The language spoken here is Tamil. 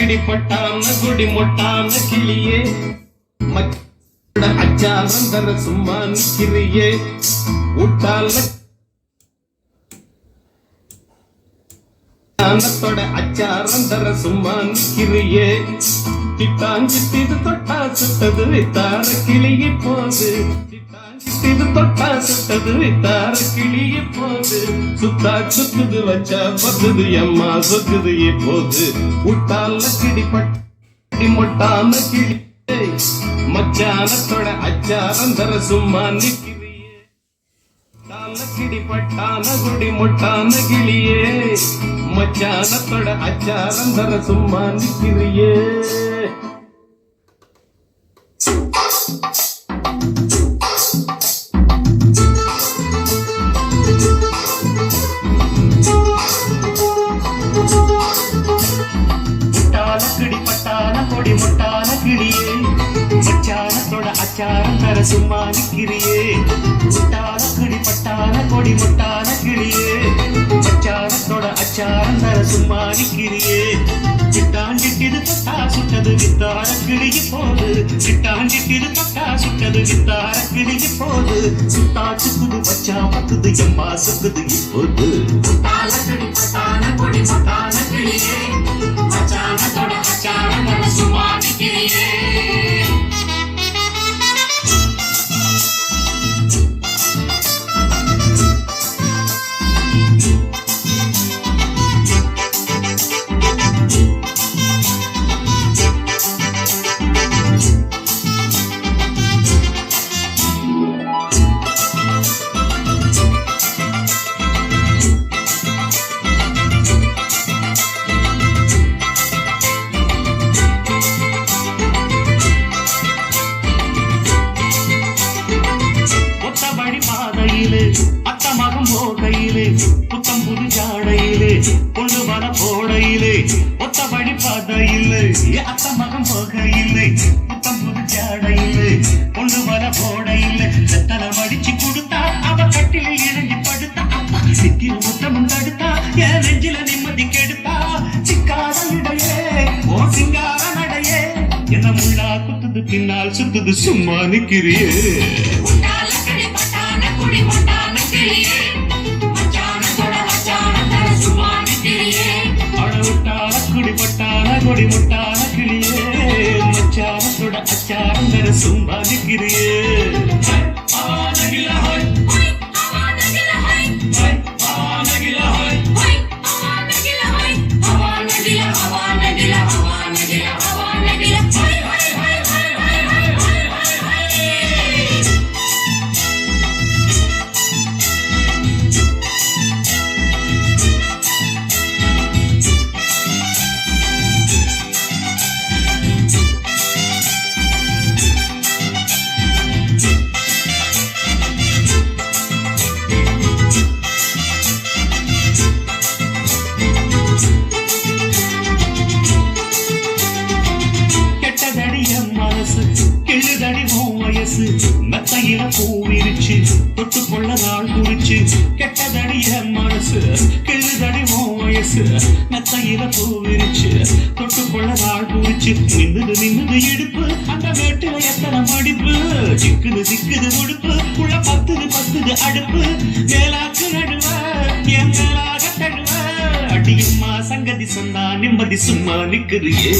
கிடிப்பட்டான குடி மொட்டான கிளியே அச்சாரந்தர சும்மா நிக்கிறியே ஊட்டால அச்சாரந்தர சும்மா நிக்கிறியே சிட்டாஞ்சிட்டு தொட்டா சுட்டது வித்தார கிளியே போது இது தொட்டா சுட்டது வித்தார கிளியே போது சுத்தா சுத்துது வச்சா பத்துது எம்மா சொத்துது இப்போது ஊட்டால கிடிப்பட்டி மொட்டான கிளியே மச்சானத்தோட அச்சாரந்தர சும்மா நிக்கிறியே கிடிப்பட்டான குடி மொட்டான கிளியே மச்சானத்தோட அச்சாரந்தர சும்மா நிக்கிறியே கொடி முட்டான கிளியே மச்சானத்தோட அச்சாரம் தர சும்மா நிக்கிறியே முட்டான கிளி பட்டான கொடி முட்டான கிளியே மச்சானத்தோட அச்சாரம் தர சும்மா நிக்கிறியே சிட்டாஞ்சிட்டிது தொட்டா சுட்டது வித்தார கிளிக்கு போது சிட்டாஞ்சிட்டிது தொட்டா சுட்டது வித்தார கிளிக்கு போது சுத்தா சுக்குது வச்சா பத்துது எம்மா சுக்குது இப்போது முட்டான கிளி பட்டான கொடி முட்டான கிளியே மச்சானத்தோட அச்சாரம் தர சும்மா நிக்கிறியே அத்தமகம் போகையிலே புத்தம் புது ஜாடையிலே கொண்டு வர போடையிலே ஒத்தபடி பாதையிலே அத்தமகம் போகையிலே புத்தம் புது ஜாடையிலே கொண்டு வர போடையிலே தலை மடிச்சு கொடுத்தா அவ கட்டில இறங்கி படுத்தா சிக்கிர முத்தமும் தடுத்தா என் நெஞ்சில நிம்மதி கெடுத்தா சிக்காத இடையே ஓ சிங்கார நடையே என்ன முள்ளா குத்துது பின்னால் சுத்துது சும்மா நிக்கிறியே கொடி முட்டான கிளியே மச்சானத்தோட அச்சாரம் தர சும்மா நிக்கிறியே கிள்ளுதடி வயசு மெத்தையில பூ விரிச்சு தொட்டுக்கொள்ள நாள் குறிச்சு கெட்டதடி என் மனசு கிள்ளுதடி வயசு மெத்தையில பூ விரிச்சு தொட்டுக்கொள்ள நாள் குறிச்சு நின்னுது இடுப்பு அந்த வேட்டுல எத்தனை மடிப்பு சிக்குது சிக்குது உடுப்பு உள்ள பத்துது அடுப்பு மேலாக்கு நடுவ என் மேலாக தடுவ அடியும்மா சங்கதி சொன்னா நிம்மதி சும்மா நிக்கிறியே